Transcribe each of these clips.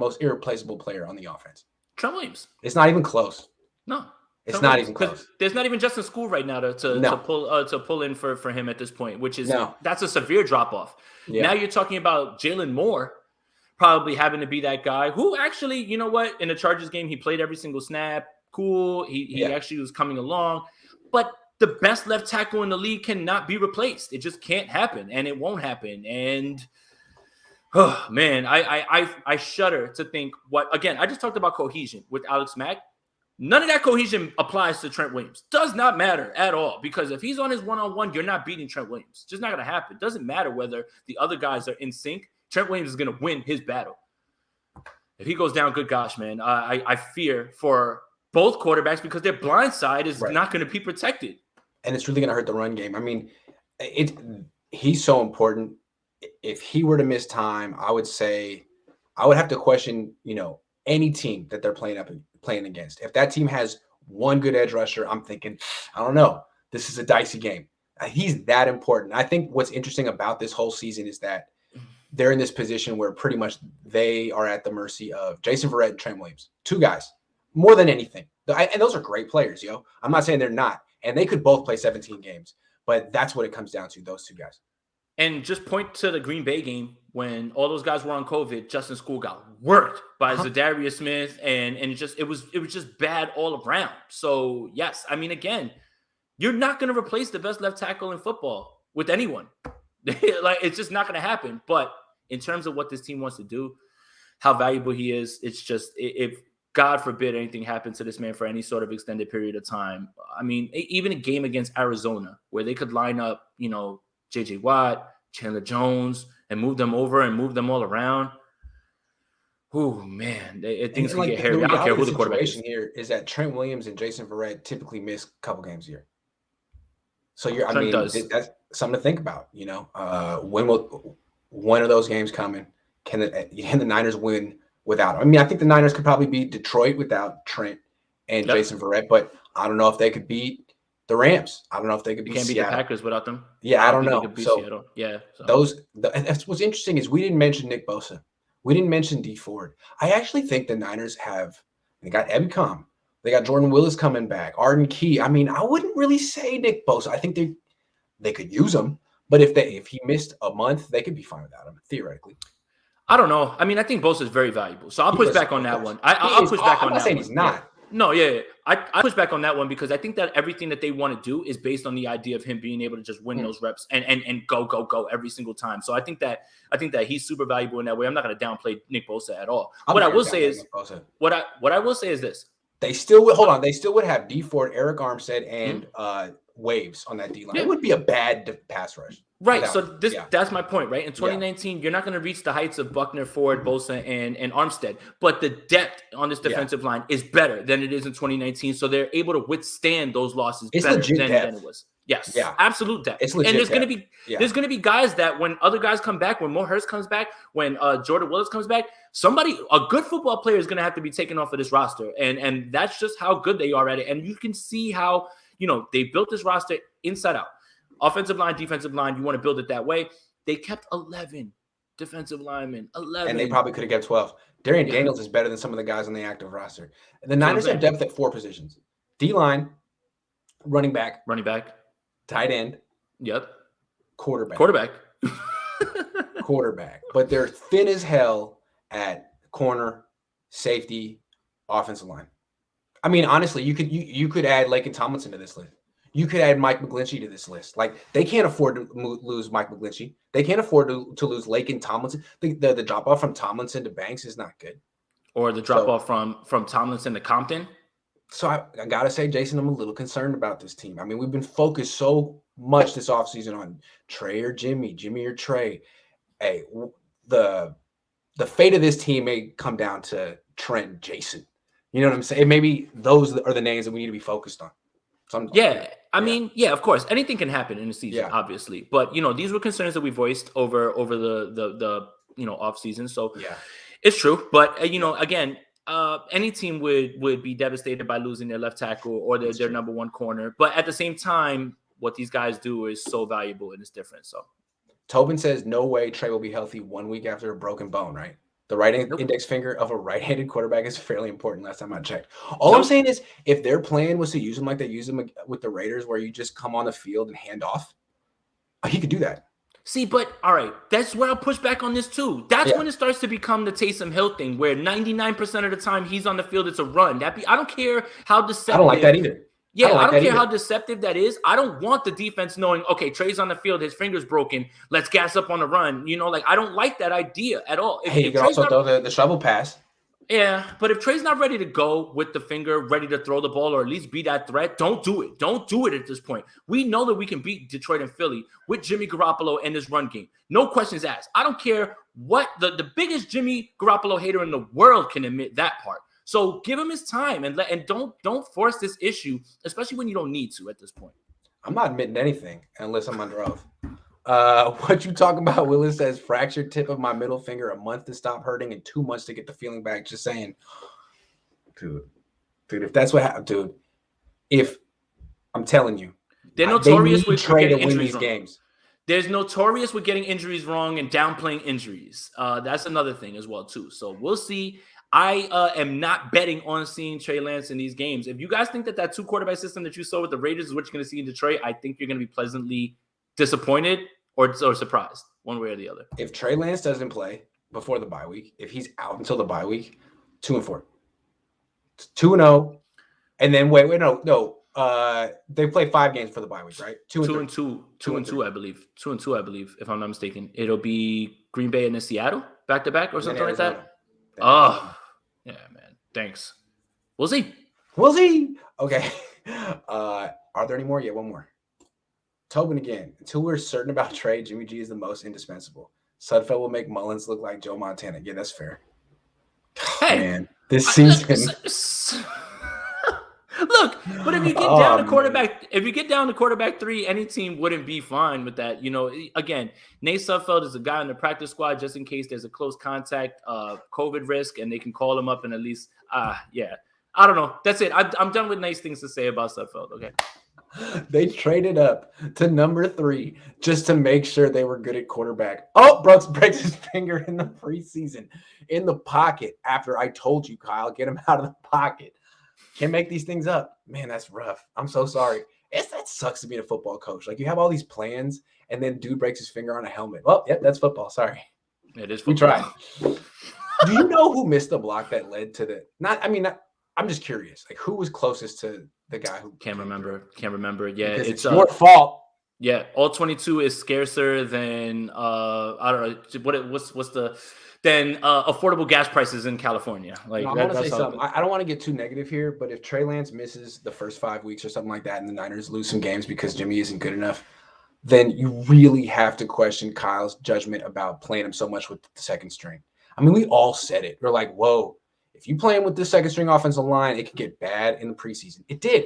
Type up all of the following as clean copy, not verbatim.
most irreplaceable player on the offense? Trent Williams. It's not even close. No. It's not even close. There's not even Justin School right now to pull in for him at this point, which is that's a severe drop off. Yeah. Now you're talking about Jalen Moore probably having to be that guy who actually, you know what, in the Chargers game he played every single snap. Cool. He actually was coming along, but the best left tackle in the league cannot be replaced. It just can't happen, and it won't happen. And oh man, I shudder to think what. Again, I just talked about cohesion with Alex Mack. None of that cohesion applies to Trent Williams. Does not matter at all, because if he's on his one-on-one, you're not beating Trent Williams. It's just not going to happen. It doesn't matter whether the other guys are in sync. Trent Williams is going to win his battle. If he goes down, good gosh, man, I fear for both quarterbacks because their blind side is not going to be protected. And it's really going to hurt the run game. I mean, he's so important. If he were to miss time, I would have to question, any team that they're playing against. If that team has one good edge rusher, I'm thinking, I don't know. This is a dicey game. He's that important. I think what's interesting about this whole season is that they're in this position where pretty much they are at the mercy of Jason Verrett and Trent Williams. Two guys, more than anything. And those are great players, I'm not saying they're not. And they could both play 17 games. But that's what it comes down to, those two guys. And just point to the Green Bay game when all those guys were on COVID. Justin School got worked by Zadarius Smith, and it was just bad all around. So yes, I mean, again, you're not going to replace the best left tackle in football with anyone. It's just not going to happen. But in terms of what this team wants to do, how valuable he is, it's just if God forbid anything happens to this man for any sort of extended period of time. I mean, even a game against Arizona where they could line up, J.J. Watt, Chandler Jones, and move them over and move them all around. Oh, man. Things can get hairy. I don't care who the quarterback is. Here is that Trent Williams and Jason Verrett typically miss a couple games a year. So that's something to think about, when are those games coming? Can the Niners win without him? I mean, I think the Niners could probably beat Detroit without Trent and Jason Verrett, but I don't know if they could beat the Rams. I don't know if they could beat Seattle. You can't beat the Packers without them. Yeah, I don't know. Seattle. Yeah. That's what's interesting is we didn't mention Nick Bosa. We didn't mention Dee Ford. I actually think the Niners they got Ebcom. They got Jordan Willis coming back. Arden Key. I mean, I wouldn't really say Nick Bosa. I think they could use him, but if he missed a month, they could be fine without him, theoretically. I don't know. I mean, I think Bosa is very valuable. So I'll push back on that one. I'll push back on that one. I'm not saying he's not. No, yeah. I push back on that one because I think that everything that they want to do is based on the idea of him being able to just win those reps and go every single time. So I think that he's super valuable in that way. I'm not going to downplay Nick Bosa at all. What I will say is this. They still would They still would have Dee Ford, Eric Armstead, and Waves on that D line. It would be a bad pass rush. Right. So that's my point, right? In 2019, you're not going to reach the heights of Buckner, Ford, Bosa, and Armstead. But the depth on this defensive line is better than it is in 2019. So they're able to withstand those losses better than it was. Yes. Yeah. Absolute depth. It's legit. And there's gonna be guys that when other guys come back, when Mo Hurst comes back, when Jordan Willis comes back, a good football player is gonna have to be taken off of this roster. And that's just how good they are at it. And you can see how, they built this roster inside out. Offensive line, defensive line, you want to build it that way. They kept 11 defensive linemen, 11. And they probably could have kept 12. Darian Daniels is better than some of the guys on the active roster. The Niners have depth at 4 positions. D-line, running back, tight end. Yep. Quarterback. But they're thin as hell at corner, safety, offensive line. I mean, honestly, you could add Laken Tomlinson to this list. You could add Mike McGlinchey to this list. Like, they can't afford to lose Mike McGlinchey. They can't afford to lose Laken Tomlinson. The drop off from Tomlinson to Banks is not good. Or the drop off from Tomlinson to Compton. So I gotta say, Jason, I'm a little concerned about this team. I mean, we've been focused so much this offseason on Trey or Jimmy or Trey. Hey, the fate of this team may come down to Trent and Jason. You know what I'm saying? Maybe those are the names that we need to be focused on. I mean, of course, anything can happen in the season, obviously. But these were concerns that we voiced over the off season. So it's true. But again, any team would be devastated by losing their left tackle or their number one corner. But at the same time, what these guys do is so valuable and it's different. So Tobin says no way Trey will be healthy 1 week after a broken bone, right? The right index finger of a right-handed quarterback is fairly important. Last time I checked. All I'm saying is, if their plan was to use him like they use him with the Raiders, where you just come on the field and hand off, he could do that. See, but all right, that's where I'll push back on this too. That's when it starts to become the Taysom Hill thing, where 99% of the time he's on the field, it's a run. I don't care how deceptive. I don't like that either. Yeah, I don't care how deceptive that is. I don't want the defense knowing, okay, Trey's on the field, his finger's broken, let's gas up on the run. I don't like that idea at all. If you can also throw the shovel pass. Yeah, but if Trey's not ready to go with the finger, ready to throw the ball or at least be that threat, don't do it. Don't do it at this point. We know that we can beat Detroit and Philly with Jimmy Garoppolo and this run game. No questions asked. I don't care what the biggest Jimmy Garoppolo hater in the world can admit that part. So give him his time and don't force this issue, especially when you don't need to at this point. I'm not admitting anything unless I'm under oath. What you talking about? Willis says fractured tip of my middle finger, a month to stop hurting and 2 months to get the feeling back. Just saying, dude, if that's what happened, dude, if I'm telling you, they're notorious with getting injuries games. There's notorious with getting injuries wrong and downplaying injuries. That's another thing as well too. So we'll see. I am not betting on seeing Trey Lance in these games. If you guys think that 2 quarterback system that you saw with the Raiders is what you're going to see in Detroit, I think you're going to be pleasantly disappointed or surprised, one way or the other. If Trey Lance doesn't play before the bye week, if he's out until the bye week, 2-4, 2-0, and then no. They play 5 games for the bye week, right? 2-2, I believe. 2-2, I believe, if I'm not mistaken. It'll be Green Bay and then Seattle back to back or something like that. Oh, yeah, man. Thanks. We'll see. Okay. Are there any more? Yeah, one more. Tobin again. Until we're certain about Trey, Jimmy G is the most indispensable. Sudfeld will make Mullins look like Joe Montana. Yeah, that's fair. Hey, man, this season. Look, but if you get down to quarterback, if you get down to quarterback 3, any team wouldn't be fine with that. Again, Nate Sudfeld is a guy in the practice squad just in case there's a close contact, COVID risk, and they can call him up and at least, yeah. I don't know. That's it. I'm done with nice things to say about Sudfeld. Okay. They traded up to number 3 just to make sure they were good at quarterback. Oh, Brooks breaks his finger in the preseason in the pocket after I told you, Kyle, get him out of the pocket. Can't make these things up. Man, that's rough. I'm so sorry. That sucks to be a football coach. Like, you have all these plans, and then dude breaks his finger on a helmet. Well, yep, that's football. Sorry. It is football. We tried. Do you know who missed the block that led to the – I'm just curious. Like, who was closest to the guy who – Can't remember. Yeah, because it's your fault. Yeah, all 22 is scarcer than I don't know what's the than affordable gas prices in California. Like, I want to say something. I don't want to get too negative here, but if Trey Lance misses the first 5 weeks or something like that, and the Niners lose some games because Jimmy isn't good enough, then you really have to question Kyle's judgment about playing him so much with the second string. I mean, we all said it. We're like, whoa, if you play him with the second string offensive line, it could get bad in the preseason. It did.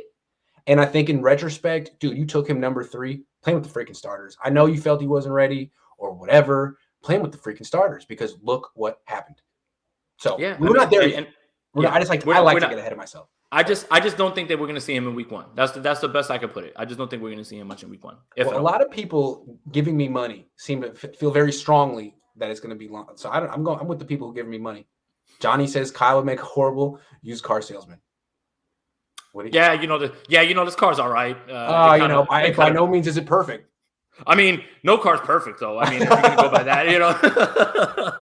And I think in retrospect, dude, you took him number 3, playing with the freaking starters. I know you felt he wasn't ready or whatever, playing with the freaking starters, because look what happened. So yeah, we're not there yet. I like to get ahead of myself. I just don't think that we're going to see him in week 1. That's the best I could put it. I just don't think we're going to see him much in week 1. A lot of people giving me money seem to feel very strongly that it's going to be long. So I'm with the people who give me money. Johnny says Kyle would make a horrible used car salesman. This car's all right. By no means is it perfect. I mean, no car's perfect, though. I mean, if you're going to go by that,